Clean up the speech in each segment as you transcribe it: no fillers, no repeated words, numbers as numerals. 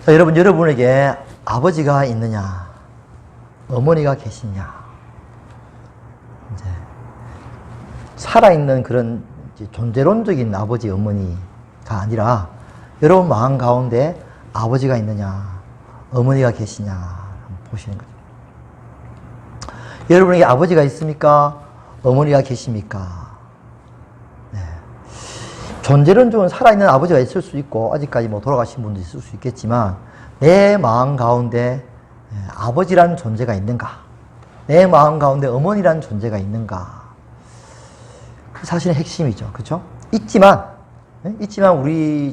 자, 여러분, 여러분에게 아버지가 있느냐, 어머니가 계시냐, 이제 살아있는 그런 존재론적인 아버지, 어머니가 아니라 여러분 마음 가운데 아버지가 있느냐, 어머니가 계시냐 한번 보시는 거죠. 여러분에게 아버지가 있습니까? 어머니가 계십니까? 네. 존재론적으로 살아있는 아버지가 있을 수 있고 아직까지 뭐 돌아가신 분도 있을 수 있겠지만 내 마음 가운데 아버지라는 존재가 있는가? 내 마음 가운데 어머니라는 존재가 있는가? 그 사실은 핵심이죠. 그렇죠? 있지만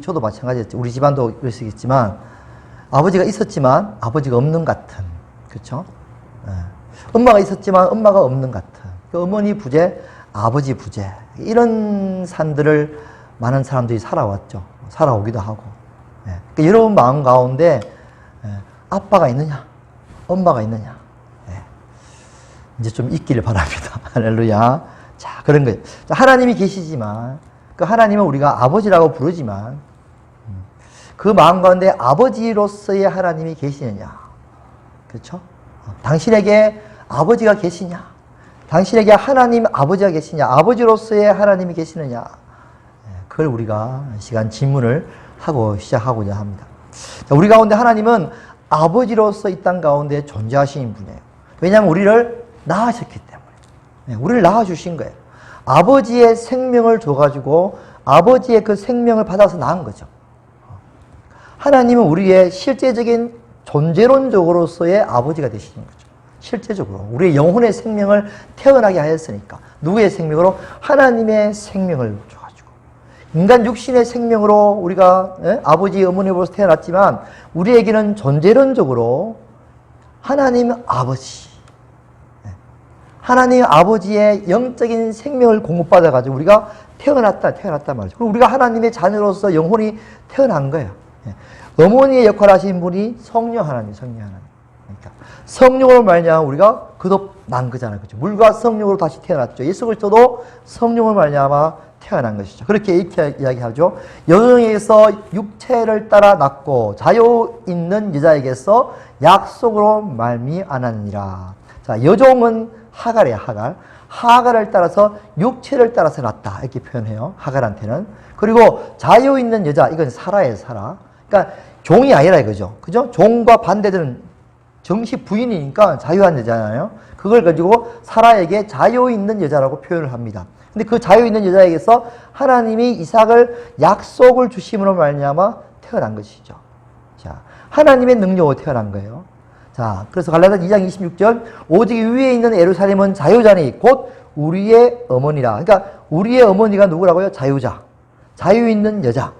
저도 마찬가지였죠. 우리 집안도 그랬겠지만 아버지가 있었지만 아버지가 없는 같은, 그렇죠? 엄마가 있었지만 엄마가 없는 같은, 그 어머니 부재, 아버지 부재, 이런 삶들을 많은 사람들이 살아왔죠. 살아오기도 하고. 그러니까 여러분 마음 가운데 아빠가 있느냐, 엄마가 있느냐, 이제 좀 있기를 바랍니다. 할렐루야. 자, 그런 거예요. 하나님이 계시지만, 그 하나님은 우리가 아버지라고 부르지만, 그 마음 가운데 아버지로서의 하나님이 계시느냐. 그렇죠? 당신에게 아버지가 계시냐? 당신에게 하나님 아버지가 계시냐? 아버지로서의 하나님이 계시느냐? 그걸 우리가 시간 질문을 하고 시작하고자 합니다. 자, 우리 가운데 하나님은 아버지로서 이 땅 가운데 존재하시는 분이에요. 왜냐하면 우리를 낳으셨기 때문에. 우리를 낳아주신 거예요. 아버지의 생명을 줘가지고 아버지의 그 생명을 받아서 낳은 거죠. 하나님은 우리의 실제적인 존재론적으로서의 아버지가 되시는 거죠. 실제적으로 우리의 영혼의 생명을 태어나게 하였으니까. 누구의 생명으로? 하나님의 생명을 줘가지고. 인간 육신의 생명으로 우리가 아버지 어머니로서 태어났지만 우리에게는 존재론적으로 하나님 아버지, 하나님 아버지의 영적인 생명을 공급받아가지고 우리가 태어났단 말이죠. 그리고 우리가 하나님의 자녀로서 영혼이 태어난 거예요. 어머니의 역할을 하신 분이 성령 하나님. 그러니까 성령으로 말미암아 우리가 거듭난 거잖아요. 그렇죠? 물과 성령으로 다시 태어났죠. 예수 그리스도도 성령으로 말미암아 태어난 것이죠. 그렇게 이렇게 이야기하죠. 여종에게서 육체를 따라 낳고 자유 있는 여자에게서 약속으로 말미암았느니라. 자, 여종은 하갈이에요. 하갈을 따라서 육체를 따라서 낳았다. 이렇게 표현해요. 하갈한테는. 그리고 자유 있는 여자, 이건 사라예요. 사라. 그러니까 종이 아니라 이거죠. 그죠? 종과 반대되는 정식 부인이니까 자유한 여자잖아요. 그걸 가지고 사라에게 자유 있는 여자라고 표현을 합니다. 근데 그 자유 있는 여자에게서 하나님이 이삭을 약속을 주심으로 말미암아 태어난 것이죠. 자, 하나님의 능력으로 태어난 거예요. 자, 그래서 갈라디아 2장 26절, 오직 위에 있는 예루살렘은 자유자니 곧 우리의 어머니라. 그러니까 우리의 어머니가 누구라고요? 자유자. 자유 있는 여자.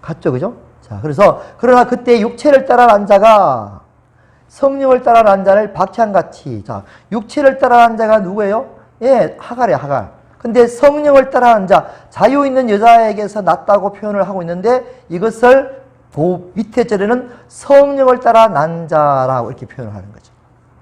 같죠, 그죠? 자, 그래서 그러나 그때 육체를 따라 난 자가 성령을 따라 난 자를 박해한같이. 자, 육체를 따라 난 자가 누구예요? 예, 하갈이에요, 하갈. 근데 성령을 따라 난 자, 자유 있는 여자에게서 났다고 표현을 하고 있는데 이것을 그 밑에 절에는 성령을 따라 난 자라고 이렇게 표현을 하는 거죠.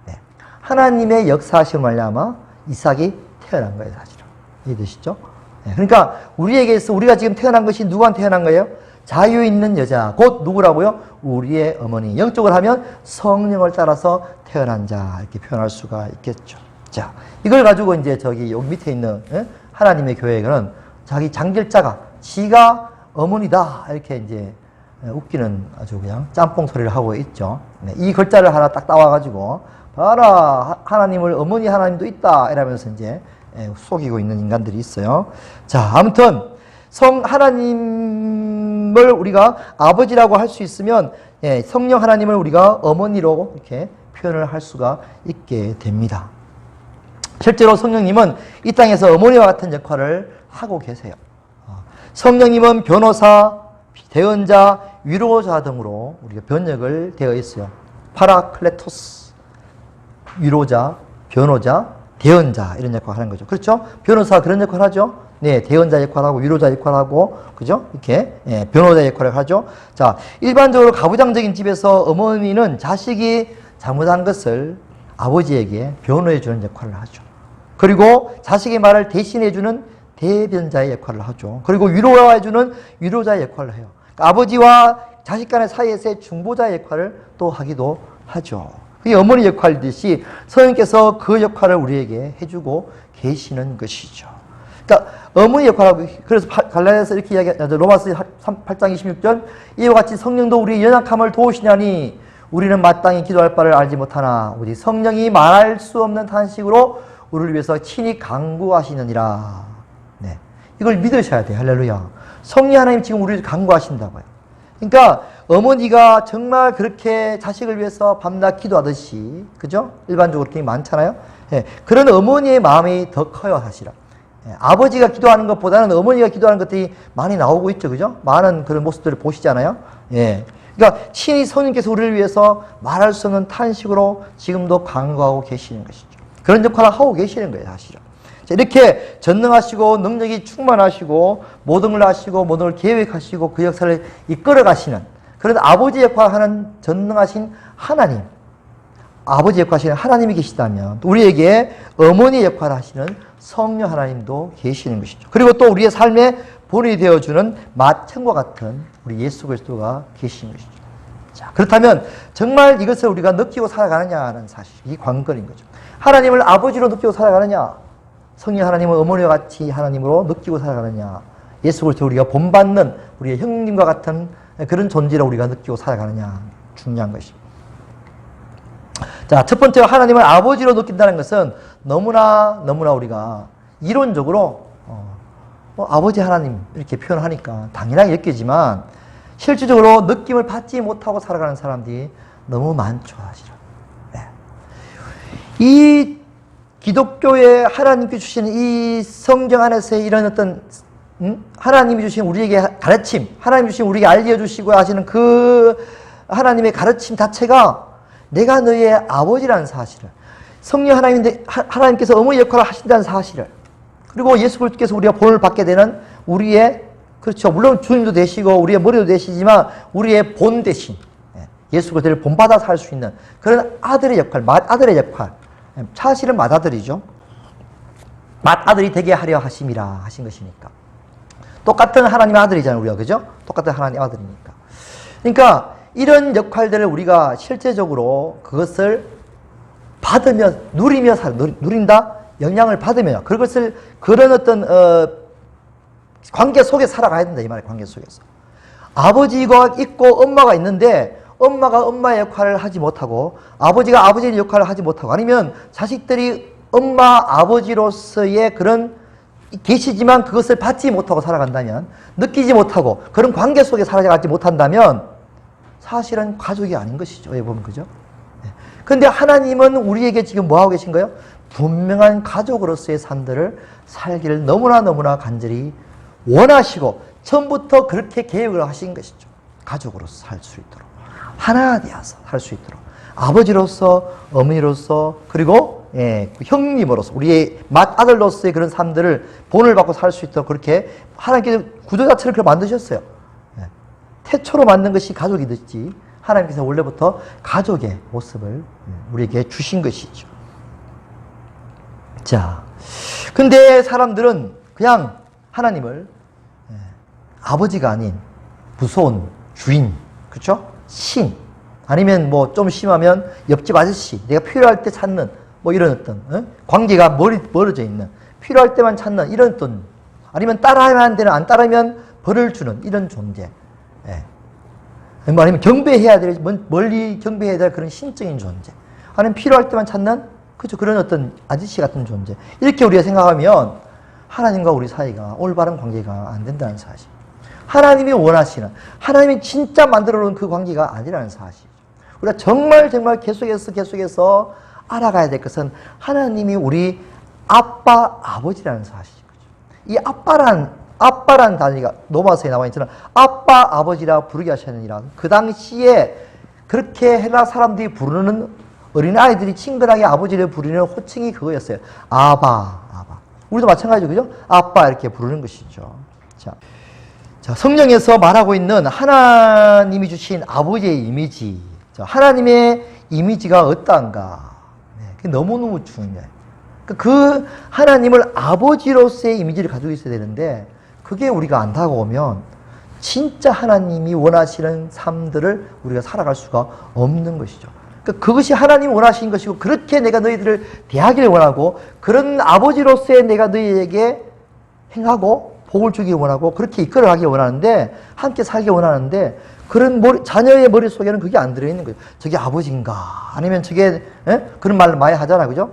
네. 하나님의 역사하심을 말미암아 이삭이 태어난 거예요, 사실은. 이해되시죠? 네. 그러니까 우리에게서 우리가 지금 태어난 것이 누구한테 태어난 거예요? 자유 있는 여자, 곧 누구라고요? 우리의 어머니. 영적으로 하면 성령을 따라서 태어난 자, 이렇게 표현할 수가 있겠죠. 자, 이걸 가지고 이제 저기 여기 밑에 있는 하나님의 교회에는 자기 장길자가 지가 어머니다 이렇게 이제 웃기는 아주 그냥 짬뽕 소리를 하고 있죠. 네, 이 글자를 하나 딱 따와가지고 봐라 하나님을 어머니 하나님도 있다 이러면서 이제 속이고 있는 인간들이 있어요. 자, 아무튼 하나님을 우리가 아버지라고 할 수 있으면 성령 하나님을 우리가 어머니로 이렇게 표현을 할 수가 있게 됩니다. 실제로 성령님은 이 땅에서 어머니와 같은 역할을 하고 계세요. 성령님은 변호사, 대언자, 위로자 등으로 우리가 번역을 되어 있어요. 파라클레토스, 위로자, 변호자, 대언자 이런 역할을 하는 거죠. 그렇죠? 변호사 그런 역할을 하죠. 네, 대언자 역할하고 위로자 역할하고 그죠? 이렇게 변호자 역할을 하죠. 자, 일반적으로 가부장적인 집에서 어머니는 자식이 잘못한 것을 아버지에게 변호해 주는 역할을 하죠. 그리고 자식의 말을 대신해 주는 대변자의 역할을 하죠. 그리고 위로해 주는 위로자의 역할을 해요. 그러니까 아버지와 자식 간의 사이에서의 중보자의 역할을 또 하기도 하죠. 그게 어머니 역할이듯이 성령께서 그 역할을 우리에게 해주고 계시는 것이죠. 그러니까 어머니 역할하고, 그래서 갈라디아서 이렇게 이야기하죠. 로마서 8장 26절, 이와 같이 성령도 우리의 연약함을 도우시냐니 우리는 마땅히 기도할 바를 알지 못하나 오직 성령이 말할 수 없는 탄식으로 우리를 위해서 친히 간구하시느니라. 네, 이걸 믿으셔야 돼요. 할렐루야. 성령 하나님 지금 우리를 간구하신다고요. 그러니까 어머니가 정말 그렇게 자식을 위해서 밤낮 기도하듯이, 그죠? 일반적으로 그렇게 많잖아요. 예, 그런 어머니의 마음이 더 커요, 사실은. 예, 아버지가 기도하는 것보다는 어머니가 기도하는 것들이 많이 나오고 있죠, 그죠? 많은 그런 모습들을 보시잖아요. 예. 그러니까 친히 성령께서 우리를 위해서 말할 수 없는 탄식으로 지금도 간구하고 계시는 것이죠. 그런 역할을 하고 계시는 거예요, 사실은. 자, 이렇게 전능하시고 능력이 충만하시고 모든 걸 아시고 모든 걸 계획하시고 그 역사를 이끌어 가시는 그런 아버지 역할을 하는 전능하신 하나님, 아버지 역할을 하시는 하나님이 계시다면 우리에게 어머니 역할을 하시는 성령 하나님도 계시는 것이죠. 그리고 또 우리의 삶의 본이 되어주는 마천과 같은 우리 예수 그리스도가 계시는 것이죠. 자, 그렇다면 정말 이것을 우리가 느끼고 살아가느냐는 사실, 이 관건인 거죠. 하나님을 아버지로 느끼고 살아가느냐, 성령 하나님을 어머니와 같이 하나님으로 느끼고 살아가느냐, 예수 그리스도 우리가 본받는 우리의 형님과 같은 그런 존재로 우리가 느끼고 살아가느냐, 중요한 것입니다. 자, 첫 번째로 하나님을 아버지로 느낀다는 것은 너무나 우리가 이론적으로 아버지 하나님 이렇게 표현하니까 당연하게 느끼지만 실질적으로 느낌을 받지 못하고 살아가는 사람들이 너무 많죠, 사실은. 네. 이 기독교의 하나님께 주시는 이 성경 안에서의 이런 어떤 하나님이 주신 우리에게 가르침, 하나님이 주신 우리에게 알려주시고 하시는 그 하나님의 가르침 자체가 내가 너의 아버지라는 사실을, 성령 하나님인데 하나님께서 어머니 역할을 하신다는 사실을, 그리고 예수 그리스도께서 우리가 본을 받게 되는 우리의, 그렇죠, 물론 주님도 되시고 우리의 머리도 되시지만 우리의 본 대신 예수 그리스도를 본받아 살 수 있는 그런 아들의 역할, 맏아들의 역할, 사실은 맏아들이죠. 맏아들이 되게 하려 하심이라 하신 것이니까. 똑같은 하나님의 아들이잖아요, 우리가. 그죠? 똑같은 하나님의 아들이니까. 그러니까 이런 역할들을 우리가 실제적으로 그것을 받으며 누리며 누린다? 영향을 받으며 그것을 그런 어떤 관계 속에 살아가야 된다, 이 말이에요. 관계 속에서 아버지가 있고 엄마가 있는데 엄마가 엄마의 역할을 하지 못하고 아버지가 아버지의 역할을 하지 못하고, 아니면 자식들이 엄마 아버지로서의 그런 계시지만 그것을 받지 못하고 살아간다면, 느끼지 못하고 그런 관계 속에 살아가지 못한다면 사실은 가족이 아닌 것이죠. 왜 보면, 그죠? 그런데 하나님은 우리에게 지금 뭐 하고 계신 거예요? 분명한 가족으로서의 삶들을 살기를 너무나 간절히 원하시고 처음부터 그렇게 계획을 하신 것이죠. 가족으로서 살 수 있도록, 하나 되어서 살 수 있도록, 아버지로서, 어머니로서, 그리고 형님으로서, 우리의 맏아들로서의 그런 삶들을 본을 받고 살 수 있도록 그렇게 하나님께서 구조 자체를 그렇게 만드셨어요. 태초로 만든 것이 가족이듯이 하나님께서 원래부터 가족의 모습을 우리에게 주신 것이죠. 자, 근데 사람들은 그냥 하나님을 아버지가 아닌 무서운 주인, 그렇죠? 신, 아니면 뭐 좀 심하면 옆집 아저씨, 내가 필요할 때 찾는 뭐 이런 어떤 관계가 멀어져 있는, 필요할 때만 찾는 이런 어떤, 아니면 따라하면 안 되는, 안 따르면 벌을 주는 이런 존재. 아니면 경배해야 될, 멀리 경배해야 될 그런 신적인 존재. 아니면 필요할 때만 찾는, 그렇죠, 그런 어떤 아저씨 같은 존재. 이렇게 우리가 생각하면 하나님과 우리 사이가 올바른 관계가 안 된다는 사실. 하나님이 원하시는, 하나님이 진짜 만들어 놓은 그 관계가 아니라는 사실. 우리가 정말 계속해서 알아가야 될 것은 하나님이 우리 아빠, 아버지라는 사실이죠. 이 아빠란 단어가 로마서에 나와 있잖아요. 아빠, 아버지라 부르게 하셨느니라. 그 당시에 그렇게 헬라 사람들이 부르는, 어린아이들이 친근하게 아버지를 부르는 호칭이 그거였어요. 아바. 우리도 마찬가지죠, 그죠? 아빠 이렇게 부르는 것이죠. 자, 성령에서 말하고 있는 하나님이 주신 아버지의 이미지, 하나님의 이미지가 어떠한가? 그게 너무너무 중요해요. 그 하나님을 아버지로서의 이미지를 가지고 있어야 되는데 그게 우리가 안 다가오면 진짜 하나님이 원하시는 삶들을 우리가 살아갈 수가 없는 것이죠. 그러니까 그것이 하나님이 원하신 것이고 그렇게 내가 너희들을 대하기를 원하고 그런 아버지로서의 내가 너희에게 행하고 복을 주길 원하고 그렇게 이끌어가길 원하는데 함께 살길 원하는데 그런 자녀의 머릿속에는 그게 안 들어있는 거예요. 저게 아버지인가? 아니면 저게 그런 말을 많이 하잖아. 그죠?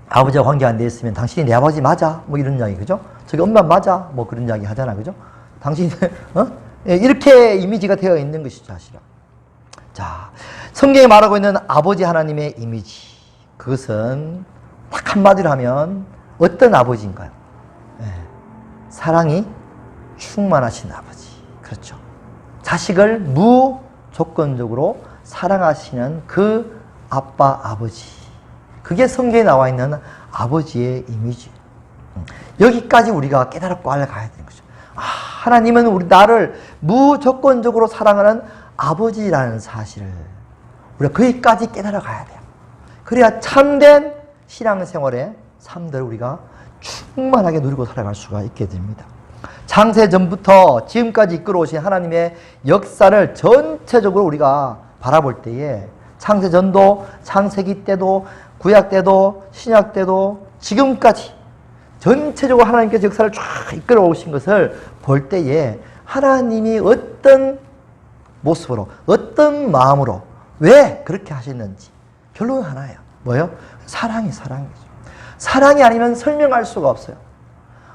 아버지와 관계 안 돼 있으면 당신이 내 아버지 맞아? 뭐 이런 이야기. 그죠? 저게 엄마 맞아? 뭐 그런 이야기 하잖아. 그죠? 당신이 이렇게 이미지가 되어 있는 것이죠. 사실은. 자, 성경이 말하고 있는 아버지 하나님의 이미지. 그것은 딱 한마디로 하면 어떤 아버지인가요? 사랑이 충만하신 아버지. 그렇죠. 자식을 무조건적으로 사랑하시는 그 아빠, 아버지. 그게 성경에 나와 있는 아버지의 이미지. 여기까지 우리가 깨달고 알아가야 되는 거죠. 하나님은 나를 무조건적으로 사랑하는 아버지라는 사실을 우리가 거기까지 깨달아 가야 돼요. 그래야 참된 신앙생활의 삶들을 우리가 충만하게 누리고 살아갈 수가 있게 됩니다. 창세전부터 지금까지 이끌어오신 하나님의 역사를 전체적으로 우리가 바라볼 때에 창세전도, 창세기 때도, 구약 때도, 신약 때도 지금까지 전체적으로 하나님께서 역사를 쫙 이끌어오신 것을 볼 때에 하나님이 어떤 모습으로, 어떤 마음으로, 왜 그렇게 하셨는지 결론은 하나예요. 뭐예요? 사랑이죠. 사랑이 아니면 설명할 수가 없어요.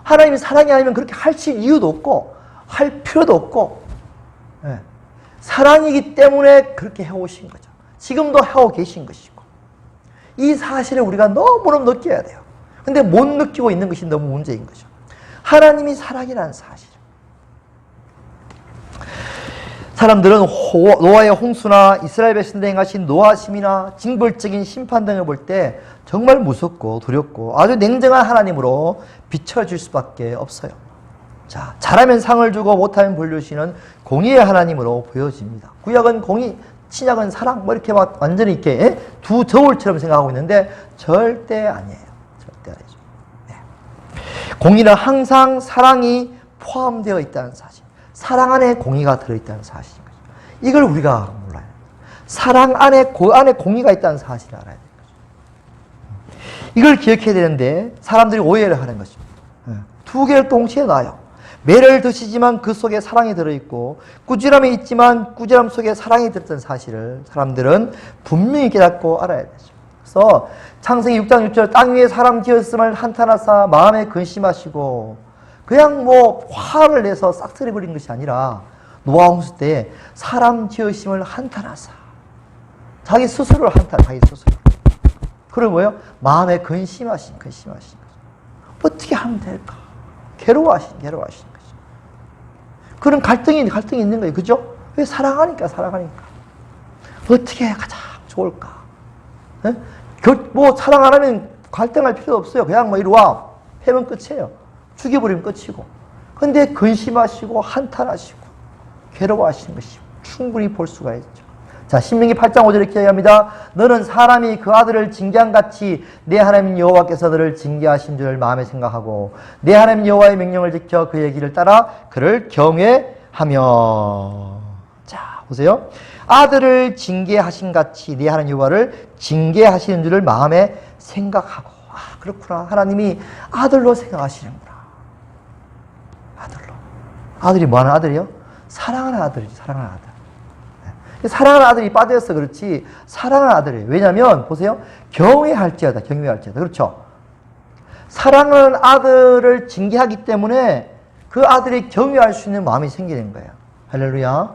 하나님이 사랑이 아니면 그렇게 하실 이유도 없고 할 필요도 없고 사랑이기 때문에 그렇게 해오신 거죠. 지금도 하고 계신 것이고 이 사실을 우리가 너무너무 느껴야 돼요. 근데 못 느끼고 있는 것이 너무 문제인 거죠. 하나님이 사랑이라는 사실. 사람들은 노아의 홍수나 이스라엘 백성들에 행하신 노하심이나 징벌적인 심판 등을 볼 때 정말 무섭고 두렵고 아주 냉정한 하나님으로 비춰질 수밖에 없어요. 자, 잘하면 상을 주고 못하면 벌 주시는 공의의 하나님으로 보여집니다. 구약은 공의, 신약은 사랑, 뭐 이렇게 막 완전히 이렇게 두 저울처럼 생각하고 있는데 절대 아니에요. 절대 아니죠. 네. 공의는 항상 사랑이 포함되어 있다는 사실. 사랑 안에 공의가 들어있다는 사실인 거죠. 이걸 우리가 몰라요. 사랑 안에, 그 안에 공의가 있다는 사실을 알아야 돼요. 이걸 기억해야 되는데 사람들이 오해를 하는 것입니다. 두 개를 동시에 놔요. 매를 드시지만 그 속에 사랑이 들어있고 꾸지람이 있지만 꾸지람 속에 사랑이 들었던 사실을 사람들은 분명히 깨닫고 알아야 되죠. 그래서 창세기 6장 6절 땅 위에 사람 지었음을 한탄하사 마음에 근심하시고 그냥 뭐 화를 내서 싹쓸이 버린 것이 아니라 노아 홍수 때 사람 지으심을 한탄하사 자기 스스로를 자기 스스로. 그리고 뭐예요? 마음에 근심하신 거죠. 어떻게 하면 될까? 괴로워하신 거죠. 그런 갈등이 있는 거예요. 그죠? 왜 사랑하니까. 어떻게 해야 가장 좋을까? 뭐 사랑 안 하면 갈등할 필요 없어요. 그냥 뭐 이리 와. 패면 끝이에요. 죽여버리면 끝이고. 근데 근심하시고 한탄하시고 괴로워하시는 것이 충분히 볼 수가 있죠. 자, 신명기 8장 5절에 이렇게 이야기합니다. 너는 사람이 그 아들을 징계한같이 내 하나님 여호와께서 너를 징계하신 줄 마음에 생각하고 내 하나님 여호와의 명령을 지켜 그의 길을 따라 그를 경외하며. 자, 보세요. 아들을 징계하신 같이 내 하나님 여호와를 징계하시는 줄을 마음에 생각하고. 그렇구나. 하나님이 아들로 생각하시는구나. 아들로. 아들이 뭐하는 아들이요? 사랑하는 아들이지. 사랑하는 아들. 사랑하는 아들이 빠져서 그렇지 사랑하는 아들이에요. 왜냐하면 보세요. 경외할지어다. 그렇죠. 사랑하는 아들을 징계하기 때문에 그 아들이 경외할 수 있는 마음이 생기는 거예요. 할렐루야.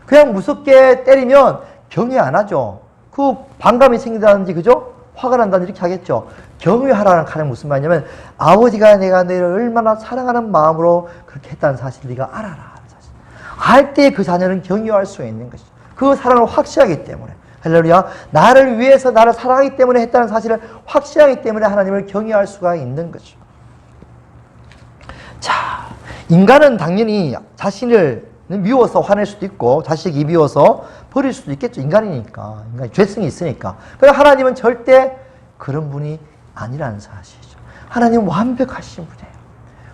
그냥 무섭게 때리면 경외 안 하죠. 그 반감이 생긴다든지 그죠? 화가 난다든지 이렇게 하겠죠. 경외하라는 칼은 무슨 말이냐면 아버지가 내가 너를 얼마나 사랑하는 마음으로 그렇게 했다는 사실을 네가 알아라. 알 때 그 자녀는 경외할 수 있는 것이죠. 그 사랑을 확실하기 때문에. 할렐루야. 나를 위해서 나를 사랑하기 때문에 했다는 사실을 확실하기 때문에 하나님을 경외할 수가 있는 거죠. 자, 인간은 당연히 자신을 미워서 화낼 수도 있고 자식이 미워서 버릴 수도 있겠죠. 인간이니까. 인간이 죄성이 있으니까. 그러나 하나님은 절대 그런 분이 아니라는 사실이죠. 하나님은 완벽하신 분이에요.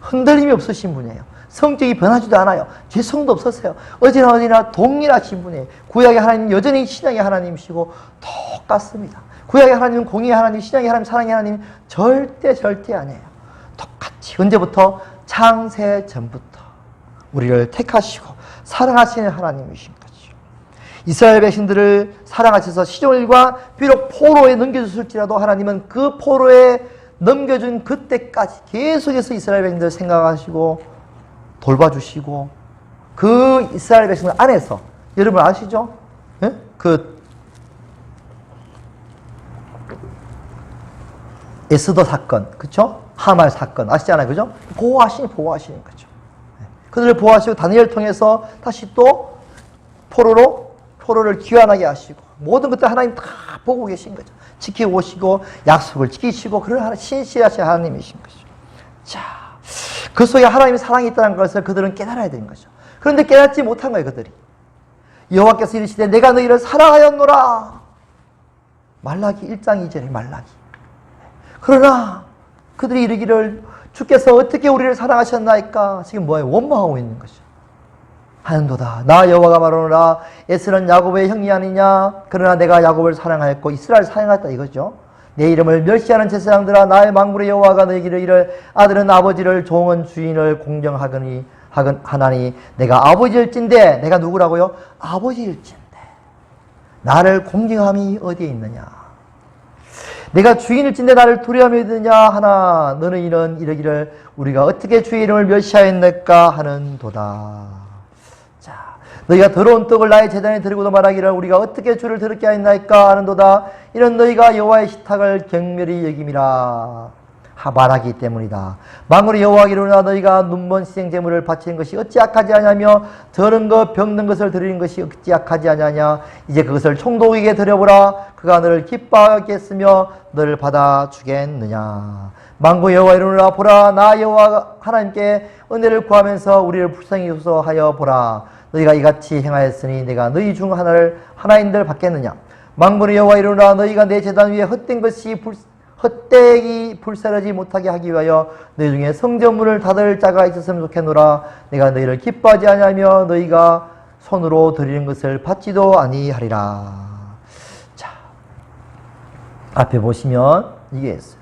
흔들림이 없으신 분이에요. 성격이 변하지도 않아요. 죄성도 없었어요. 어제나 동일하신 분이에요. 구약의 하나님 여전히 신약의 하나님이시고 똑같습니다. 구약의 하나님은 공의의 하나님, 신약의 하나님, 사랑의 하나님 절대 아니에요. 똑같이 언제부터? 창세 전부터 우리를 택하시고 사랑하시는 하나님이신 거죠. 이스라엘 백성들을 사랑하셔서 시종일관 비록 포로에 넘겨주실지라도 하나님은 그 포로에 넘겨준 그때까지 계속해서 이스라엘 백성들을 생각하시고 돌봐주시고 그 이스라엘 백성들 안에서 여러분 아시죠? 예? 그 에스더 사건, 그쵸? 하말 사건 아시잖아요, 그죠? 보호하시는 거죠. 그들을 보호하시고 다니엘 통해서 다시 또 포로를 귀환하게 하시고 모든 것들 하나님 다 보고 계신 거죠. 지키고 오시고 약속을 지키시고 그런 신실하신 하나님이신 거죠. 자, 그 속에 하나님의 사랑이 있다는 것을 그들은 깨달아야 되는 거죠. 그런데 깨닫지 못한 거예요, 그들이. 여호와께서 이르시되 내가 너희를 사랑하였노라. 말라기 1장 2절에 말라기. 그러나 그들이 이르기를 주께서 어떻게 우리를 사랑하셨나이까? 지금 뭐예요? 원망하고 있는 거죠. 하는도다. 나 여호와가 말하노라. 에스는 야곱의 형이 아니냐? 그러나 내가 야곱을 사랑하였고 이스라엘을 사랑했다 이거죠. 내 이름을 멸시하는 제사장들아 나의 만군의 여호와가 너희에게 이르기를 아들은 아버지를 종은 주인을 공경하거니 하나니 내가 아버지일진데 내가 누구라고요? 아버지일진데 나를 공경함이 어디에 있느냐? 내가 주인일진데 나를 두려움이 있느냐 하나 너는 이르기를 우리가 어떻게 주의 이름을 멸시하였느까 하는도다. 자, 너희가 더러운 떡을 나의 제단에 드리고도 말하기를 우리가 어떻게 주를 더럽게 하였나이까 하는도다. 이런 너희가 여호와의 식탁을 경멸히 여김이라 말하기 때문이다. 만군의 여호와가 이르노라 너희가 눈먼 희생제물을 바치는 것이 어찌 악하지 아니하며 더러운 것 병든 것을 드리는 것이 어찌 악하지 아니하냐. 이제 그것을 총독에게 드려보라. 그가 너를 기뻐하겠으며 너를 받아주겠느냐. 만군의 여호와 이르노라 보라 나 여호와 하나님께 은혜를 구하면서 우리를 불쌍히 여기소서 보라. 너희가 이같이 행하였으니 내가 너희 중 하나인들 받겠느냐. 만군의 여호와 이르노라 너희가 내 제단 위에 헛되이 불사르지 못하게 하기 위하여 너희 중에 성전문을 닫을 자가 있었으면 좋겠노라. 내가 너희를 기뻐하지 아니하며 너희가 손으로 드리는 것을 받지도 아니하리라. 자, 앞에 보시면 이게 있어요.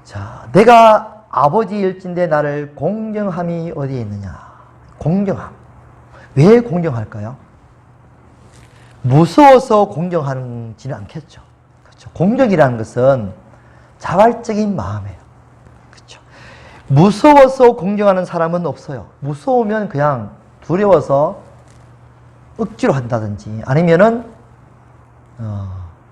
자, 내가 아버지일진데 나를 공경함이 어디에 있느냐? 공경함. 왜 공경할까요? 무서워서 공경하지는 않겠죠. 그렇죠? 공경이라는 것은 자발적인 마음이에요. 그렇죠? 무서워서 공경하는 사람은 없어요. 무서우면 그냥 두려워서 억지로 한다든지 아니면은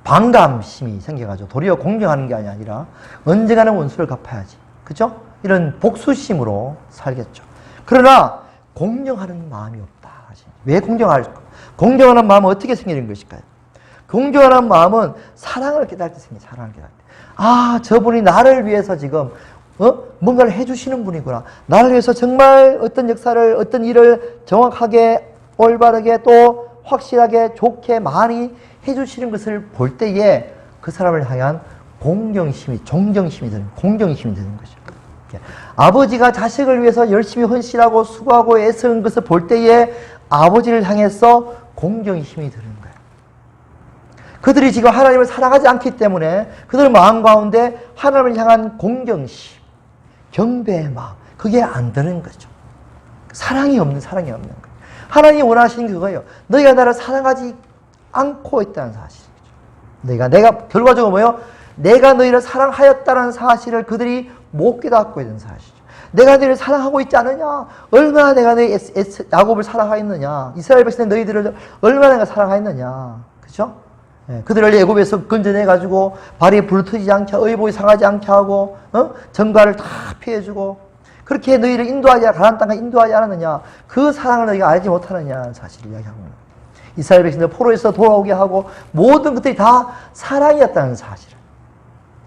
반감심이 생겨가지고 도리어 공경하는 게 아니라 언젠가는 원수를 갚아야지. 그죠? 이런 복수심으로 살겠죠. 그러나 공경하는 마음이 없다. 왜 공경할까? 공경하는 마음은 어떻게 생기는 것일까요? 공경하는 마음은 사랑을 깨달을 때 생겨요. 사랑을 깨달을 때. 아, 저분이 나를 위해서 지금 뭔가를 해주시는 분이구나. 나를 위해서 정말 어떤 역사를, 어떤 일을 정확하게, 올바르게 또 확실하게, 좋게 많이 해주시는 것을 볼 때에 그 사람을 향한 공경심이, 존경심이 드는, 공경심이 드는 거죠. 아버지가 자식을 위해서 열심히 헌신하고 수고하고 애쓰는 것을 볼 때에 아버지를 향해서 공경심이 드는 거예요. 그들이 지금 하나님을 사랑하지 않기 때문에 그들 마음 가운데 하나님을 향한 공경심, 경배의 마음, 그게 안 드는 거죠. 사랑이 없는 거예요. 하나님이 원하시는 그거예요. 너희가 나를 사랑하지 않고 있다는 사실이죠. 내가 결과적으로 뭐예요? 내가 너희를 사랑하였다는 사실을 그들이 못 깨닫고 있는 사실이죠. 내가 너희를 사랑하고 있지 않느냐? 얼마나 내가 너희 야곱을 사랑하였느냐? 이스라엘 백성 너희들을 얼마나 내가 사랑하였느냐? 그죠? 예, 그들을 애굽에서 건져내가지고 발이 불터지지 않게, 의복이 상하지 않게 하고, 전가를 다 피해주고, 그렇게 너희를 가나안 땅에 인도하지 않았느냐? 그 사랑을 너희가 알지 못하느냐? 사실을 이야기하고 있는 거예요. 이스라엘 백성들 포로에서 돌아오게 하고 모든 것들이 다 사랑이었다는 사실을.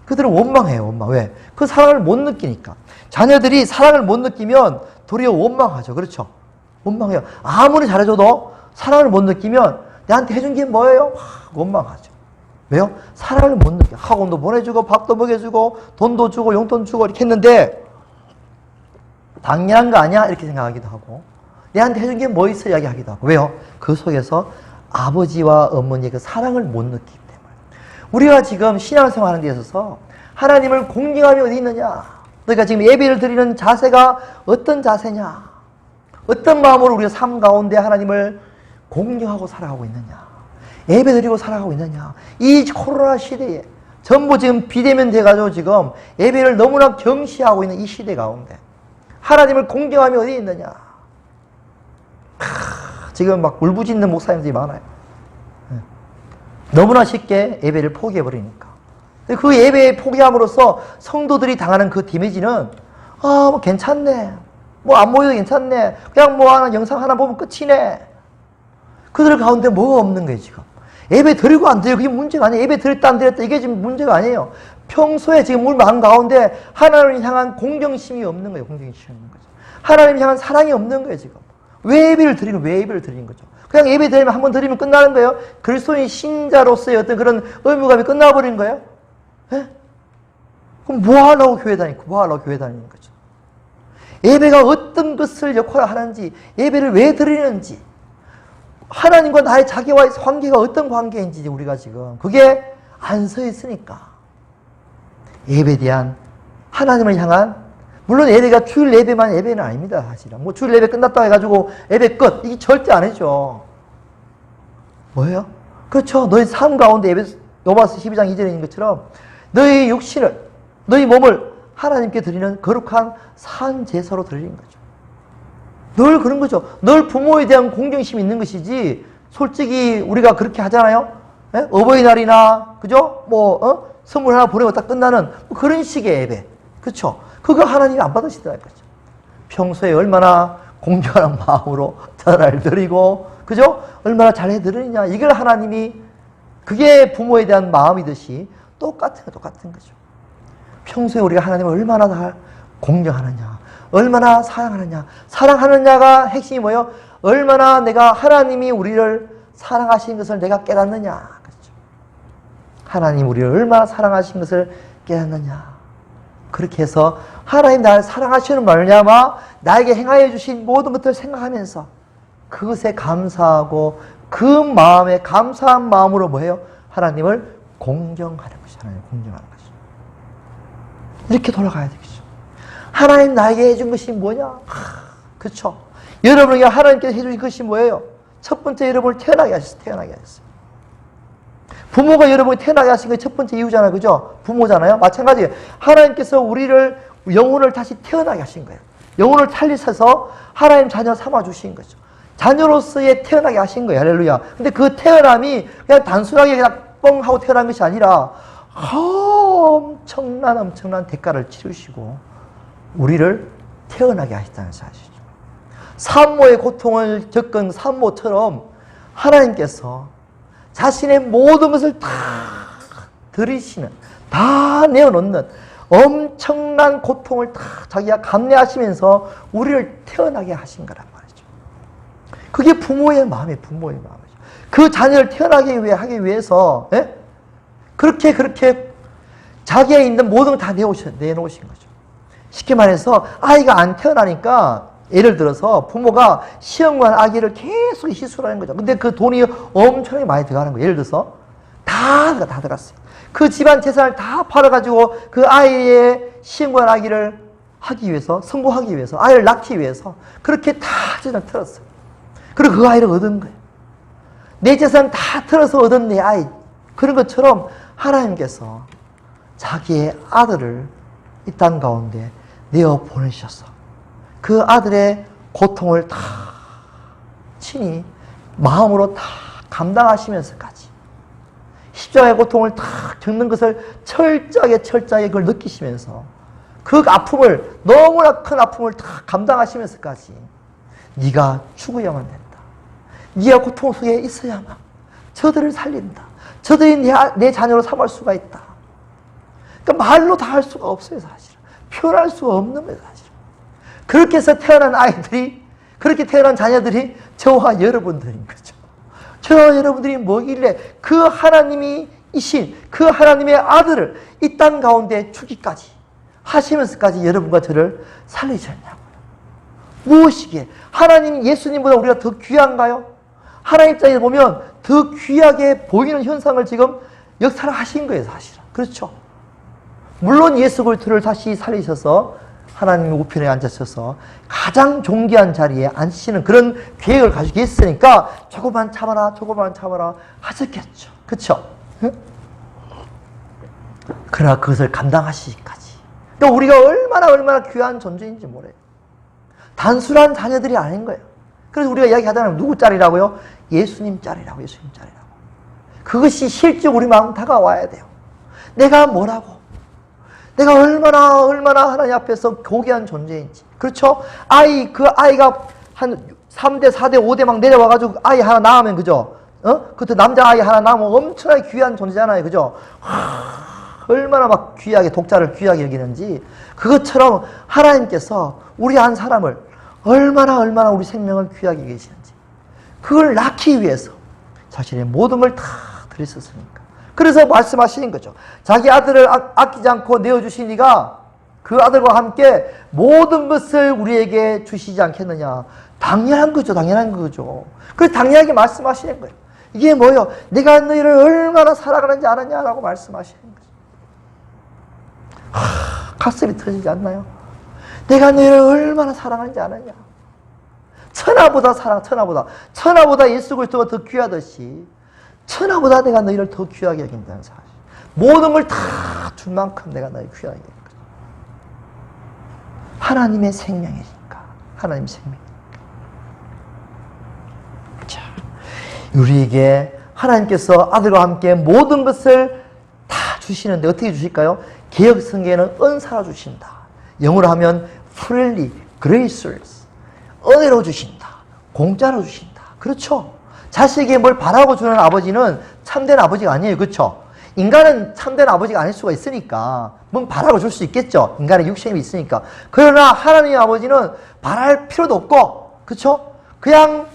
그들은 원망해요, 원망. 왜? 그 사랑을 못 느끼니까. 자녀들이 사랑을 못 느끼면 도리어 원망하죠. 그렇죠? 원망해요. 아무리 잘해줘도 사랑을 못 느끼면 내한테 해준 게 뭐예요? 원망하죠. 왜요? 사랑을 못 느껴. 학원도 보내주고, 밥도 먹여주고, 돈도 주고, 용돈 주고, 이렇게 했는데, 당연한 거 아니야? 이렇게 생각하기도 하고, 내한테 해준 게 뭐 있어? 이야기하기도 하고. 왜요? 그 속에서 아버지와 어머니의 그 사랑을 못 느끼기 때문에. 우리가 지금 신앙생활 하는 데 있어서 하나님을 공경함이 어디 있느냐? 그러니까 지금 예배를 드리는 자세가 어떤 자세냐? 어떤 마음으로 우리가 삶 가운데 하나님을 공경하고 살아가고 있느냐? 예배 드리고 살아가고 있느냐? 이 코로나 시대에 전부 지금 비대면 돼가지고 지금 예배를 너무나 경시하고 있는 이 시대 가운데 하나님을 공경함이 어디 있느냐? 지금 막 울부짖는 목사님들이 많아요. 너무나 쉽게 예배를 포기해버리니까. 그 예배 포기함으로써 성도들이 당하는 그 데미지는, 뭐 괜찮네. 뭐 안 모여도 괜찮네. 그냥 뭐 하나 영상 하나 보면 끝이네. 그들 가운데 뭐가 없는 거예요, 지금. 예배 드리고 안 드리고 그게 문제가 아니에요. 예배 드렸다 안 드렸다 이게 지금 문제가 아니에요. 평소에 지금 우리 마음 가운데 하나님을 향한 공경심이 없는 거예요. 공경심이 없는 거죠. 하나님을 향한 사랑이 없는 거예요, 지금. 왜 예배를 드리는 거죠? 그냥 예배 드리면 한 번 드리면 끝나는 거예요? 그리스도인 신자로서의 어떤 그런 의무감이 끝나버린 거예요? 예? 그럼 뭐 하려고 교회 다니고, 뭐 하려고 교회 다니는 거죠? 예배가 어떤 것을 역할을 하는지, 예배를 왜 드리는지, 하나님과 나의 자기와의 관계가 어떤 관계인지 우리가 지금 그게 안 서 있으니까 예배에 대한 하나님을 향한, 물론 예배가 주일 예배만 예배는 아닙니다, 사실은. 뭐 주일 예배 끝났다 해가지고 예배 끝, 이게 절대 아니죠. 뭐예요? 그렇죠. 너희 삶 가운데 예배, 요마스 12장 2절에 있는 것처럼 너희 육신을, 너희 몸을 하나님께 드리는 거룩한 산 제사로 드리는 거죠. 늘 그런 거죠. 늘 부모에 대한 공경심이 있는 것이지, 솔직히 우리가 그렇게 하잖아요. 예? 어버이날이나, 그죠? 선물 하나 보내고 딱 끝나는 뭐 그런 식의 예배. 그렇죠? 그거 하나님이 안 받으시더라는 거죠. 평소에 얼마나 공경하는 마음으로 전화를 드리고, 그죠? 얼마나 잘 해드리느냐. 이걸 하나님이, 그게 부모에 대한 마음이듯이 똑같은 거죠. 평소에 우리가 하나님을 얼마나 다 공경하느냐, 얼마나 사랑하느냐. 사랑하느냐가 핵심이 뭐예요? 얼마나 내가 하나님이 우리를 사랑하신 것을 내가 깨닫느냐. 그렇죠? 하나님 우리를 얼마나 사랑하신 것을 깨닫느냐. 그렇게 해서 하나님 나를 사랑하시는 말냐마 나에게 행하여 주신 모든 것들을 생각하면서 그것에 감사하고 그 마음에 감사한 마음으로 뭐예요? 하나님을 공경하는 것이, 하나님을 공경하는 것이. 이렇게 돌아가야 되겠죠. 하나님 나에게 해준 것이 뭐냐? 그렇죠. 여러분에게 하나님께서 해주신 것이 뭐예요? 첫 번째 여러분을 태어나게 하셨어요. 부모가 여러분을 태어나게 하신 게 첫 번째 이유잖아요. 그죠? 부모잖아요. 마찬가지예요. 하나님께서 우리를, 영혼을 다시 태어나게 하신 거예요. 영혼을 살리셔서 하나님 자녀 삼아주신 거죠. 자녀로서의 태어나게 하신 거예요. 할렐루야. 근데 그 태어남이 그냥 단순하게 그냥 뻥 하고 태어난 것이 아니라 엄청난 대가를 치르시고 우리를 태어나게 하셨다는 사실이죠. 산모의 고통을 겪은 산모처럼 하나님께서 자신의 모든 것을 다 들이시는, 다 내어놓는 엄청난 고통을 다 자기가 감내하시면서 우리를 태어나게 하신 거란 말이죠. 그게 부모의 마음이에요. 부모의 마음이죠. 그 자녀를 태어나게 하기 위해서 그렇게 자기에 있는 모든 걸 다 내놓으신 거죠. 쉽게 말해서 아이가 안 태어나니까, 예를 들어서 부모가 시험관 아기를 계속 시술하는 거죠. 근데 그 돈이 엄청나게 많이 들어가는 거예요. 예를 들어서 다 들어갔어요. 그 집안 재산을 다 팔아가지고 그 아이의 시험관 아기를 하기 위해서, 성공하기 위해서, 아이를 낳기 위해서 그렇게 다 재산을 틀었어요. 그리고 그 아이를 얻은 거예요. 내 재산 다 틀어서 얻은 내 아이. 그런 것처럼 하나님께서 자기의 아들을 이 땅 가운데 내어 보내주셔서 그 아들의 고통을 다 친히 마음으로 다 감당하시면서까지 십자가의 고통을 다 겪는 것을 철저하게 그걸 느끼시면서 그 아픔을, 너무나 큰 아픔을 다 감당하시면서까지 네가 죽어야만 된다. 네가 고통 속에 있어야만 저들을 살린다. 저들이 내 자녀로 삼을 수가 있다. 그러니까 말로 다 할 수가 없어요, 사실은. 표현할 수가 없는 거예요, 사실은. 그렇게 해서 태어난 아이들이, 그렇게 태어난 자녀들이 저와 여러분들인 거죠. 저와 여러분들이 뭐길래 그 하나님이 이신, 그 하나님의 아들을 이 땅 가운데 주기까지 하시면서까지 여러분과 저를 살리셨냐고요. 무엇이기에? 하나님, 예수님보다 우리가 더 귀한가요? 하나님 입장에서 보면 더 귀하게 보이는 현상을 지금 역사를 하신 거예요, 사실은. 그렇죠? 물론 예수 그리스도를 다시 살리셔서 하나님의 우편에 앉으셔서 가장 존귀한 자리에 앉히시는 그런 계획을 가지고 계셨으니까 조금만 참아라, 조금만 참아라 하셨겠죠. 그렇죠? 응? 그러나 그것을 감당하시기까지. 그러니까 우리가 얼마나 귀한 존재인지 모르요. 단순한 자녀들이 아닌 거예요. 그래서 우리가 이야기하잖아요. 누구 짤이라고요? 예수님 짤이라고, 예수님 짤이라고. 그것이 실제 우리 마음 다가와야 돼요. 내가 뭐라고? 내가 얼마나 하나님 앞에서 고귀한 존재인지. 그렇죠? 그 아이가 한 3대, 4대, 5대 막 내려와가지고 아이 하나 낳으면, 그죠? 그것도 남자 아이 하나 낳으면 엄청나게 귀한 존재잖아요. 그죠? 얼마나 막 귀하게, 독자를 귀하게 여기는지. 그것처럼 하나님께서 우리 한 사람을 얼마나 우리 생명을 귀하게 계시는지. 그걸 낳기 위해서 자신의 모든 걸 다 드렸었으니까. 그래서 말씀하시는 거죠. 자기 아들을 아끼지 않고 내어주시니가 그 아들과 함께 모든 것을 우리에게 주시지 않겠느냐. 당연한 거죠. 당연한 거죠. 그래서 당연하게 말씀하시는 거예요. 이게 뭐예요? 내가 너희를 얼마나 사랑하는지 아느냐라고 말씀하시는 거죠. 가슴이 터지지 않나요? 내가 너희를 얼마나 사랑하는지 아느냐. 천하보다 천하보다 예수 그리스도가 더 귀하듯이 천하보다 내가 너희를 더 귀하게 여긴다는 사실. 모든 걸 다 줄 만큼 내가 너희 귀하게 여긴 거죠. 하나님의 생명이니까. 하나님의 생명이니까. 자, 우리에게 하나님께서 아들과 함께 모든 것을 다 주시는데 어떻게 주실까요? 개역 성경에는 은사로 주신다. 영어로 하면 freely, gracious. 은혜로 주신다. 공짜로 주신다. 그렇죠? 자식에게 뭘 바라고 주는 아버지는 참된 아버지가 아니에요. 그렇죠? 인간은 참된 아버지가 아닐 수가 있으니까 뭐 바라고 줄 수 있겠죠. 인간의 육신이 있으니까. 그러나 하나님의 아버지는 바랄 필요도 없고, 그렇죠? 그냥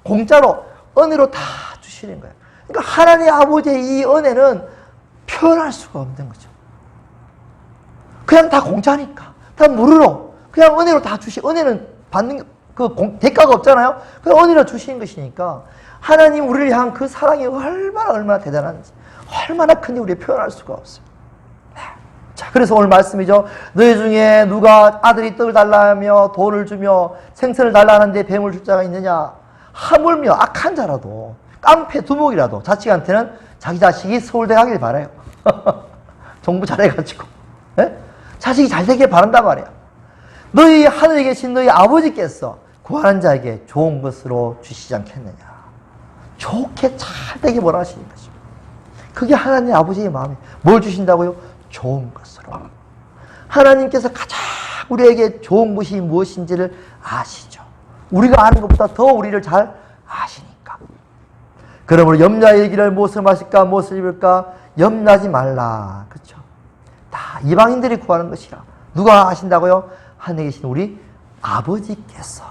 공짜로 은혜로 다 주시는 거예요. 그러니까 하나님의 아버지의 이 은혜는 표현할 수가 없는 거죠. 그냥 다 공짜니까. 다 무료로. 그냥 은혜로 다 은혜는 받는, 대가가 없잖아요? 그냥 은혜로 주시는 것이니까. 하나님 우리를 향한 그 사랑이 얼마나 대단한지, 얼마나 큰지 우리가 표현할 수가 없어요. 자, 그래서 오늘 말씀이죠. 너희 중에 누가 아들이 떡을 달라하며 돌을 주며 생선을 달라하는데 뱀을 줄 자가 있느냐? 하물며 악한 자라도, 깡패 두목이라도 자식한테는 자기 자식이 서울대 가길 바라요. 정부 잘해가지고. 네? 자식이 잘 되길 바란단 말이야. 너희 하늘에 계신 너희 아버지께서 구하는 자에게 좋은 것으로 주시지 않겠느냐. 좋게 잘 되게 원하시는 거죠. 그게 하나님 아버지의 마음이에요. 뭘 주신다고요? 좋은 것으로. 하나님께서 가장 우리에게 좋은 것이 무엇인지를 아시죠. 우리가 아는 것보다 더 우리를 잘 아시니까. 그러므로 염려의 일기를 무엇을 마실까, 무엇을 입을까 염려하지 말라. 그렇죠? 다 이방인들이 구하는 것이라. 누가 아신다고요? 하늘에 계신 우리 아버지께서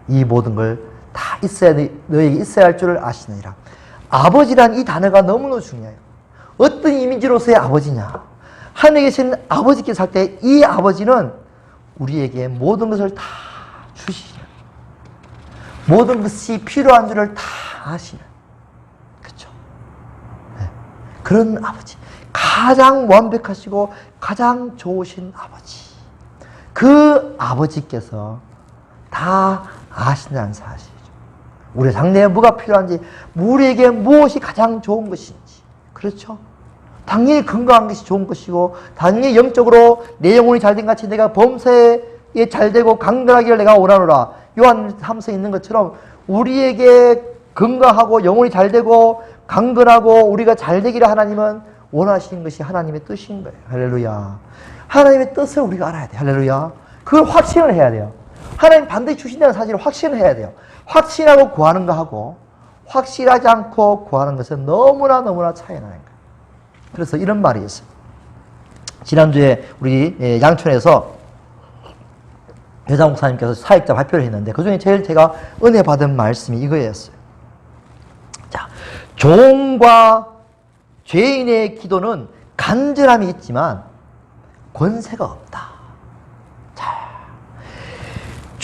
이 모든 걸 다 너에게 있어야 할 줄을 아시느니라. 아버지란 이 단어가 너무너무 중요해요. 어떤 이미지로서의 아버지냐. 하늘에 계신 아버지께서 할 때 이 아버지는 우리에게 모든 것을 다 주시는, 모든 것이 필요한 줄을 다 아시는, 그렇죠? 네. 그런 아버지. 가장 완벽하시고 가장 좋으신 아버지. 그 아버지께서 다 아신다는 사실이죠. 우리 장래에 뭐가 필요한지, 우리에게 무엇이 가장 좋은 것인지. 그렇죠? 당연히 건강한 것이 좋은 것이고, 당연히 영적으로 내 영혼이 잘된 같이 내가 범사에 잘되고 강건하기를 내가 원하노라. 요한 3서에 있는 것처럼 우리에게 건강하고 영혼이 잘되고 강건하고 우리가 잘되기를 하나님은 원하시는 것이 하나님의 뜻인 거예요. 할렐루야. 하나님의 뜻을 우리가 알아야 돼요. 할렐루야. 그걸 확신을 해야 돼요. 하나님 반드시 주신다는 사실을 확신을 해야 돼요. 확신하고 구하는 거 하고 확실하지 않고 구하는 것은 너무나 차이가 나는 거예요. 그래서 이런 말이 있어요. 지난주에 우리 양촌에서 여자 목사님께서 사역자 발표를 했는데 그중에 제일 제가 은혜 받은 말씀이 이거였어요. 자, 종과 죄인의 기도는 간절함이 있지만 권세가 없다. 자,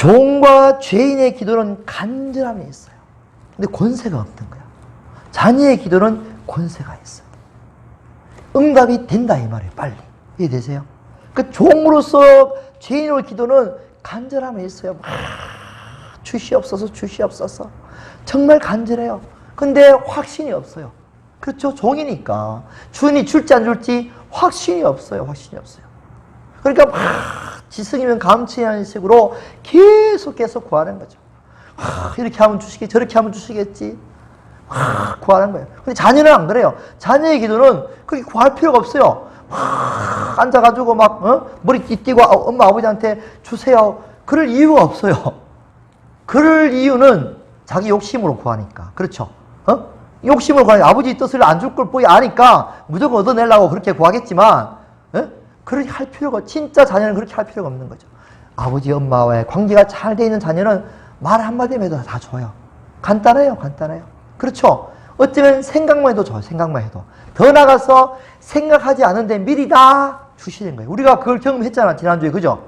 종과 죄인의 기도는 간절함이 있어요. 근데 권세가 없는 거야. 자녀의 기도는 권세가 있어요. 응답이 된다 이 말이에요. 빨리. 이해되세요? 그 종으로서 죄인의 기도는 간절함이 있어요. 주시옵소서 주시옵소서. 정말 간절해요. 근데 확신이 없어요. 그렇죠? 종이니까. 주인이 줄지 안 줄지 확신이 없어요. 확신이 없어요. 그러니까 막 지승이면 감치하는 식으로 계속 구하는 거죠. 이렇게 하면 주시겠지, 저렇게 하면 주시겠지. 구하는 거예요. 근데 자녀는 안 그래요. 자녀의 기도는 그렇게 구할 필요가 없어요. 앉아가지고 막 머리 띠띠고 엄마 아버지한테 주세요. 그럴 이유가 없어요. 그럴 이유는 자기 욕심으로 구하니까. 그렇죠? 욕심으로 구하니까 아버지 뜻을 안 줄 걸 뻔히 아니까 무조건 얻어내려고 그렇게 구하겠지만 그렇게 할 필요가, 진짜 자녀는 그렇게 할 필요가 없는 거죠. 아버지 엄마와의 관계가 잘 돼 있는 자녀는 말 한마디만 해도 다 줘요. 간단해요. 간단해요. 그렇죠? 어쩌면 생각만 해도 좋아요. 생각만 해도. 더 나가서 생각하지 않은데 미리 다 주시는 거예요. 우리가 그걸 경험했잖아. 지난주에. 그죠?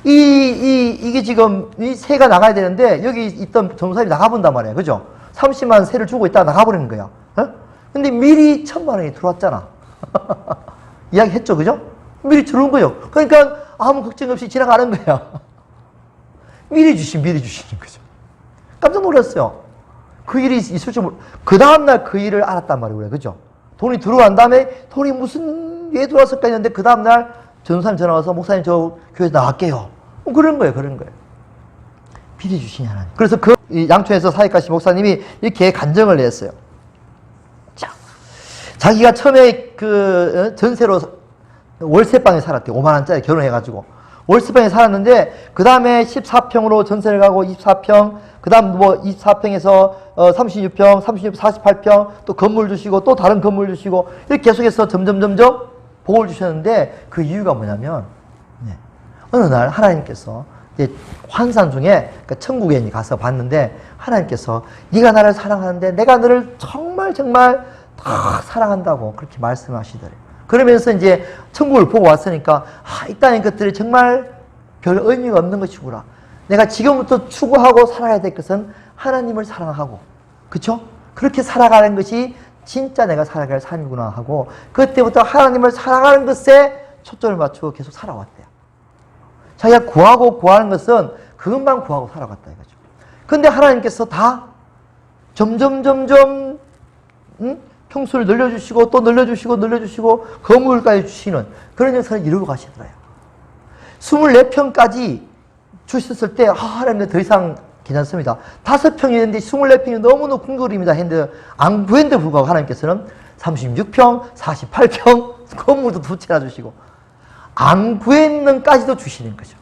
이게 지금 이 새가 나가야 되는데 여기 있던 전도사님이 나가본단 말이에요. 그죠? 30만 새를 주고 있다가 나가버리는 거야. 근데 미리 1,000만 원이 들어왔잖아. 이야기 했죠. 그죠? 미리 들어온 거예요. 그러니까 아무 걱정 없이 지나가는 거야. 미리 주시는 거죠. 깜짝 놀랐어요. 그 일이 있을 줄 그 다음날 그 일을 알았단 말이에요. 그죠? 돈이 들어간 다음에 돈이 무슨 왜 들어왔을까 했는데 그 다음날 전도사님 전화 와서 목사님 저 교회에서 나갈게요. 그런 거예요. 미리 주시냐 하나님. 그래서 그 양촌에서 사역하신 목사님이 이렇게 간증을 냈어요. 자, 자기가 처음에 그 전세로 월세방에 살았대요. 5만 원짜리 결혼해가지고 월세방에 살았는데 그 다음에 14평으로 전세를 가고 24평, 그 다음 뭐 24평에서 36평, 36, 48평 또 건물 주시고 또 다른 건물 주시고 이렇게 계속해서 점점 복을 주셨는데 그 이유가 뭐냐면 어느 날 하나님께서 환상 중에 그러니까 천국에 가서 봤는데 하나님께서 네가 나를 사랑하는데 내가 너를 정말 다 사랑한다고 그렇게 말씀하시더래요. 그러면서 이제 천국을 보고 왔으니까 이 땅의 것들이 정말 별 의미가 없는 것이구나. 내가 지금부터 추구하고 살아야 될 것은 하나님을 사랑하고, 그렇죠? 그렇게 살아가는 것이 진짜 내가 살아갈 삶이구나 하고 그때부터 하나님을 사랑하는 것에 초점을 맞추고 계속 살아왔대요. 자기가 구하는 것은 그것만 구하고 살아갔다 이거죠. 근데 하나님께서 다 점점 평수를 늘려주시고 또 늘려주시고 건물까지 주시는 그런 역사를 이루고 가시더라고요. 24평까지 주셨을 때 하나님 더 이상 괜찮습니다. 5평이 있는데 24평이 너무너무 궁궐입니다 했는데 안 구했는데 불구하고 하나님께서는 36평, 48평 건물도 2채나 주시고 안 구했는까지도 주시는 거죠.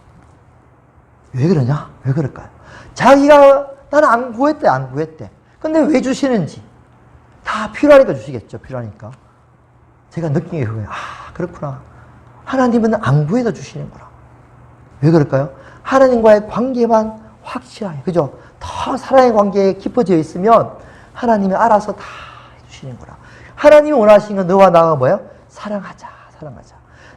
왜 그러냐? 왜 그럴까요? 자기가 나는 안 구했대. 근데 왜 주시는지 다 필요하니까 주시겠죠. 필요하니까. 제가 느낀 게 그거예요. 그렇구나. 하나님은 안 구해도 주시는구나. 왜 그럴까요? 하나님과의 관계만 확실하게, 그죠? 더 사랑의 관계에 깊어져 있으면 하나님이 알아서 다 해주시는구나. 하나님이 원하시는 건 너와 나가 뭐예요? 사랑하자.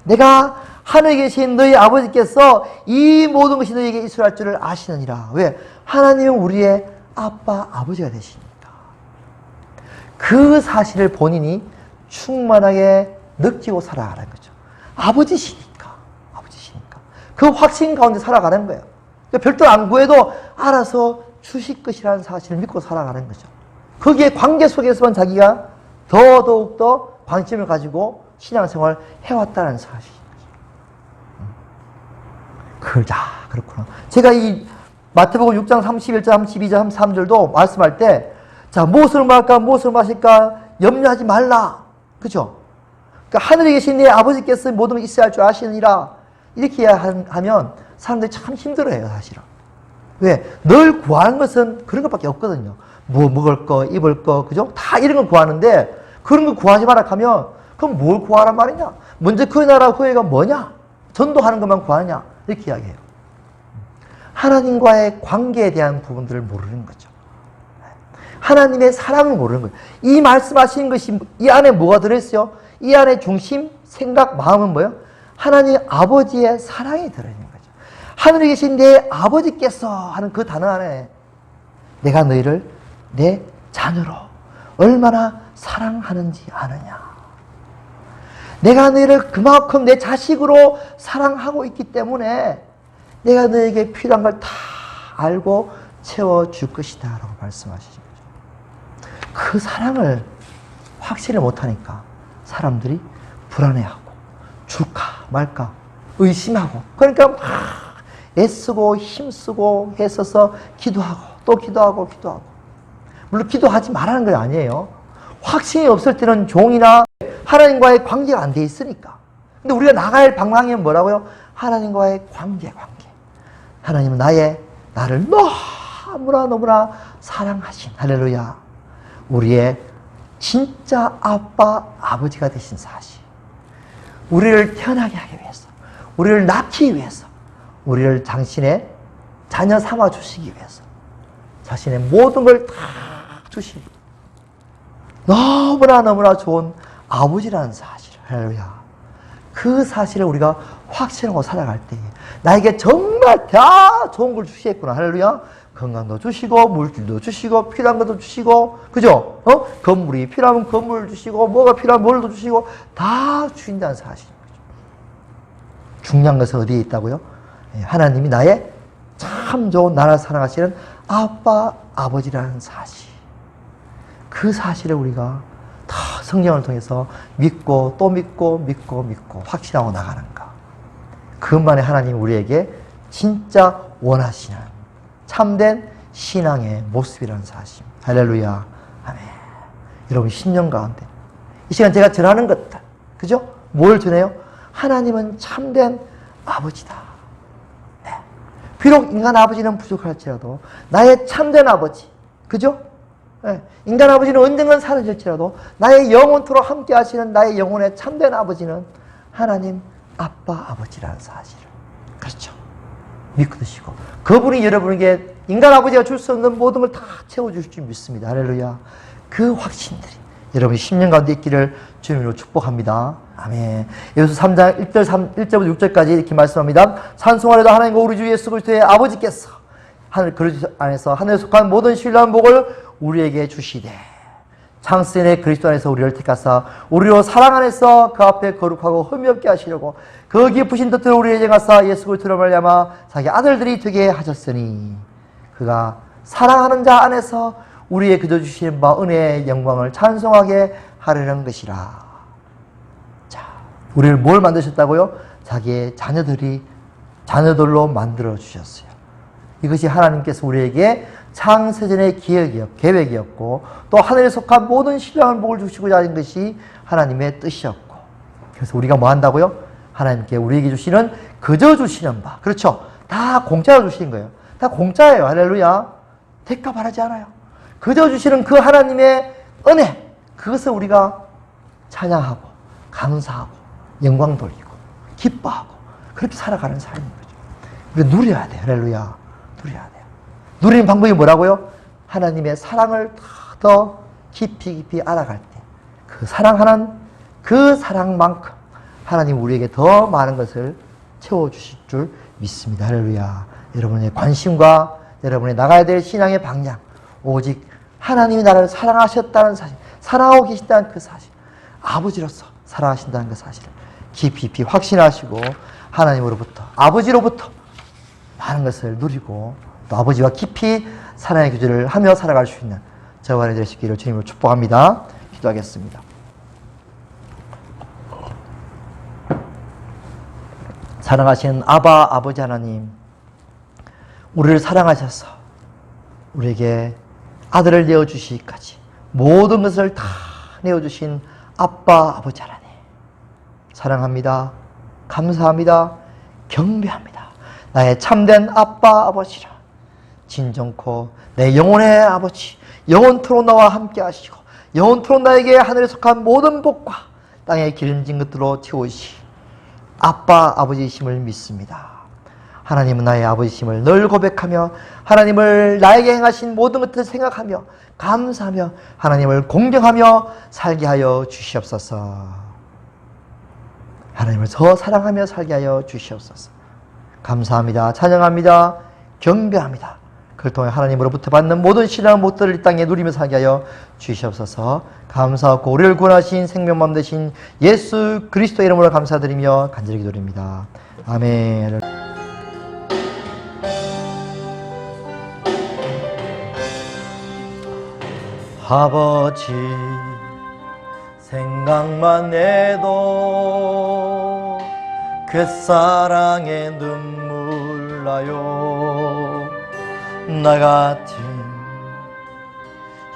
내가 하늘에 계신 너희 아버지께서 이 모든 것이 너희에게 있을 줄을 아시느니라. 왜? 하나님은 우리의 아버지가 되시니까. 그 사실을 본인이 충만하게 느끼고 살아가는 거죠. 아버지시니까. 그 확신 가운데 살아가는 거예요. 별도 안 구해도 알아서 주실 것이라는 사실을 믿고 살아가는 거죠. 거기에 관계 속에서만 자기가 더욱더 관심을 가지고 신앙생활을 해왔다는 사실인 거죠. 그렇구나. 제가 이 마태복음 6장 31절, 32절, 33절도 말씀할 때 자, 무엇을 말할까, 무엇을 마실까 염려하지 말라. 그죠? 그러니까 하늘에 계신 네 아버지께서 모든 것이 있어야 할 줄 아시느니라. 이렇게 하면 사람들이 참 힘들어해요, 사실은. 왜? 늘 구하는 것은 그런 것밖에 없거든요. 뭐 먹을 거, 입을 거, 그죠? 다 이런 걸 구하는데 그런 거 구하지 마라 하면 그럼 뭘 구하란 말이냐? 먼저 그 나라 후회가 뭐냐? 전도하는 것만 구하냐? 이렇게 이야기해요. 하나님과의 관계에 대한 부분들을 모르는 거죠. 하나님의 사랑을 모르는 거예요. 이 말씀하시는 것이 이 안에 뭐가 들어있어요? 이 안에 중심, 생각, 마음은 뭐예요? 하나님 아버지의 사랑이 들어있는 거죠. 하늘에 계신 내 아버지께서 하는 그 단어 안에 내가 너희를 내 자녀로 얼마나 사랑하는지 아느냐. 내가 너희를 그만큼 내 자식으로 사랑하고 있기 때문에 내가 너에게 필요한 걸 다 알고 채워줄 것이다 라고 말씀하시죠. 그 사랑을 확신을 못하니까 사람들이 불안해하고 줄까 말까 의심하고, 그러니까 막 애쓰고 힘쓰고 했어서 기도하고 또 기도하고 물론 기도하지 말라는 건 아니에요. 확신이 없을 때는 종이나 하나님과의 관계가 안 돼 있으니까. 근데 우리가 나갈 방향이 뭐라고요? 하나님과의 관계. 하나님은 나를 너무나 사랑하신, 할렐루야, 우리의 진짜 아빠, 아버지가 되신 사실. 우리를 태어나게 하기 위해서, 우리를 낳기 위해서, 우리를 당신의 자녀 삼아 주시기 위해서 자신의 모든 걸 다 주신 너무나 좋은 아버지라는 사실, 할렐루야. 그 사실을 우리가 확신하고 살아갈 때 나에게 정말 다 좋은 걸 주시겠구나, 할렐루야. 건강도 주시고 물질도 주시고 필요한 것도 주시고, 그죠? 건물이 필요하면 건물을 주시고 뭐가 필요하면 뭘도 주시고 다 주신다는 사실인 거죠. 중요한 것은 어디에 있다고요? 하나님이 나의 참 좋은 나를 사랑하시는 아빠, 아버지라는 사실. 그 사실을 우리가 다 성경을 통해서 믿고 또 믿고 확신하고 나가는가. 그것만이 하나님이 우리에게 진짜 원하시는 참된 신앙의 모습이라는 사실. 할렐루야. 아멘. 여러분, 신년 가운데 이 시간 제가 전하는 것들, 그죠? 뭘 전해요? 하나님은 참된 아버지다. 네. 비록 인간 아버지는 부족할지라도 나의 참된 아버지, 그죠? 네. 인간 아버지는 언젠간 사라질지라도 나의 영원토록 함께 하시는 나의 영혼의 참된 아버지는 하나님 아빠, 아버지라는 사실을, 그렇죠, 믿고 드시고 그분이 여러분에게 인간 아버지가 줄 수 없는 모든 걸 다 채워주실 줄 믿습니다. 할렐루야. 그 확신들이 여러분이 10년 가운데 있기를 주님으로 축복합니다. 아멘. 여기서 3장 1절부터 6절까지 이렇게 말씀합니다. 찬송하려다 하나님과 우리 주 예수 그리스도의 아버지께서 하늘 그리스도 안에서 하늘에 속한 모든 신령한 복을 우리에게 주시되 창세전에 그리스도 안에서 우리를 택하사 우리로 사랑 안에서 그 앞에 거룩하고 흠이 없게 하시려고 그 깊으신 뜻으로 우리에게 가사 예수 그리스도로 말미암아 자기 아들들이 되게 하셨으니 그가 사랑하는 자 안에서 우리의 그저 주시는 바 은혜의 영광을 찬송하게 하려는 것이라. 자, 우리를 뭘 만드셨다고요? 자기의 자녀들로 만들어 주셨어요. 이것이 하나님께서 우리에게 창세전의 계획이었고 또 하늘에 속한 모든 신령한 복을 주시고자 하는 것이 하나님의 뜻이었고, 그래서 우리가 뭐 한다고요? 하나님께 우리에게 주시는 그저 주시는 바, 그렇죠? 다 공짜로 주신 거예요. 다 공짜예요. 할렐루야. 대가 바라지 않아요. 그저 주시는 그 하나님의 은혜, 그것을 우리가 찬양하고 감사하고 영광 돌리고 기뻐하고 그렇게 살아가는 삶인 거죠. 우리가 누려야 돼요. 할렐루야. 누려야 돼요. 누리는 방법이 뭐라고요? 하나님의 사랑을 더 깊이 알아갈 때 그 사랑하는 그 사랑만큼 하나님 우리에게 더 많은 것을 채워주실 줄 믿습니다. 할렐루야. 여러분의 관심과 여러분의 나가야 될 신앙의 방향, 오직 하나님이 나를 사랑하셨다는 사실, 사랑하고 계신다는 그 사실, 아버지로서 사랑하신다는 그 사실을 깊이 확신하시고 하나님으로부터, 아버지로부터 많은 것을 누리고 또 아버지와 깊이 사랑의 교제를 하며 살아갈 수 있는 저와 여러분이 되시기를 주님으로 축복합니다. 기도하겠습니다. 사랑하신 아버지 하나님, 우리를 사랑하셔서 우리에게 아들을 내어주시기까지 모든 것을 다 내어주신 아버지 하나님, 사랑합니다. 감사합니다. 경배합니다. 나의 참된 아버지라 진정코 내 영혼의 아버지, 영원토록 나와 함께 하시고 영원토록 나에게 하늘에 속한 모든 복과 땅에 기름진 것들로 채우시 아버지이심을 믿습니다. 하나님은 나의 아버지심을 늘 고백하며 하나님을 나에게 행하신 모든 것들을 생각하며 감사하며 하나님을 공경하며 살게 하여 주시옵소서. 하나님을 더 사랑하며 살게 하여 주시옵소서. 감사합니다. 찬양합니다. 경배합니다. 그를 통해 하나님으로부터 받는 모든 신앙 못들을 이 땅에 누리며 살게 하여 주시옵소서. 감사하고 우리를 구원하신 생명맘 되신 예수 그리스도 이름으로 감사드리며 간절히 기도드립니다. 아멘. 아버지 생각만 해도 그 사랑에 눈물 나요. 나 같은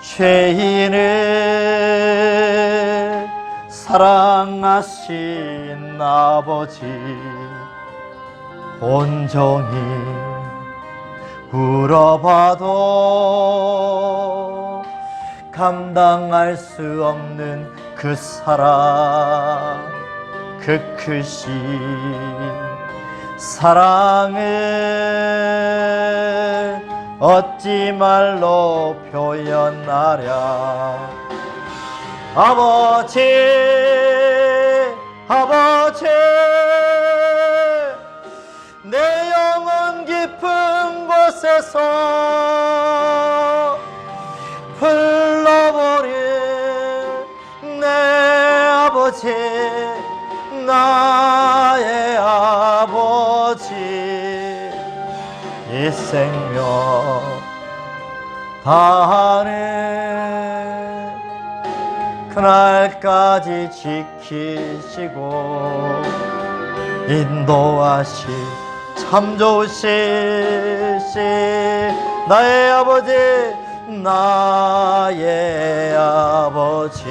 죄인을 사랑하신 아버지 온종일 울어봐도 감당할 수 없는 그 사랑, 그 크신 사랑을 어찌 말로 표현하랴. 아버지, 아버지, 내 영혼 깊은 곳에서 흘러버린 내 아버지, 나의 아버지, 이 생명 다하네 그날까지 지키시고 인도하시 참 좋으시시 나의 아버지, 나의 아버지.